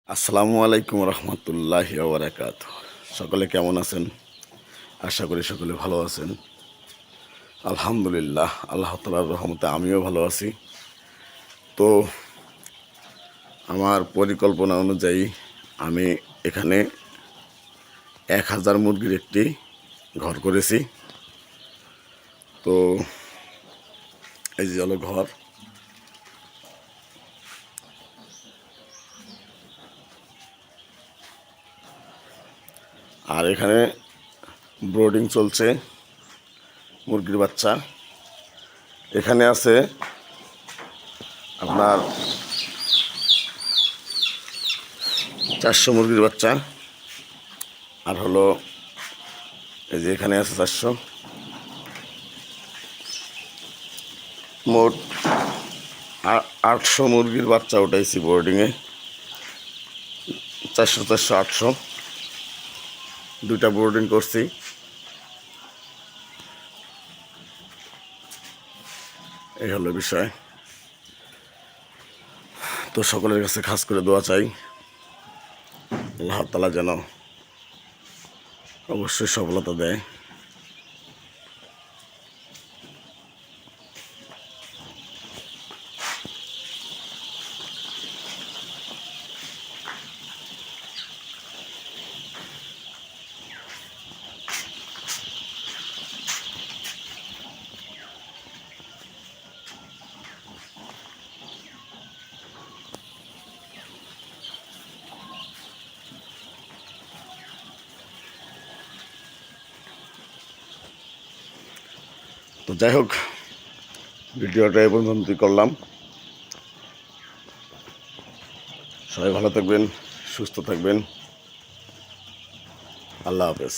আসসালামু আলাইকুম রহমতুল্লাহি ওয়া বারাকাতুহু। সকলে কেমন আছেন? আশা করি সকলে ভালো আছেন। আলহামদুলিল্লাহ, আল্লাহ তাআলার রহমতে আমিও ভালো আছি। তো আমার পরিকল্পনা অনুযায়ী আমি এখানে 1000 মুরগির একটি ঘর করেছি। তো এই যে হলো ঘর। আর এখানে ব্রোডিং চলছে মুরগির বাচ্চা। এখানে আছে আপনার 400 মুরগির বাচ্চা। আর হলো এই যে এখানে আছে 400। মোট 800 মুরগির বাচ্চা উঠাইছি বোর্ডিংয়ে। 400 400 800 দুইটা বোর্ডিং করছি। এই হলো বিষয়। তো সকলের কাছে খাস করে দোয়া চাই, আল্লাহ তাআলা যেন অবশ্যই সফলতা দেয়। তো যাই হোক, ভিডিওটা এ পর্যন্তই করলাম। সবাই ভালো থাকবেন, সুস্থ থাকবেন। আল্লাহ হাফেজ।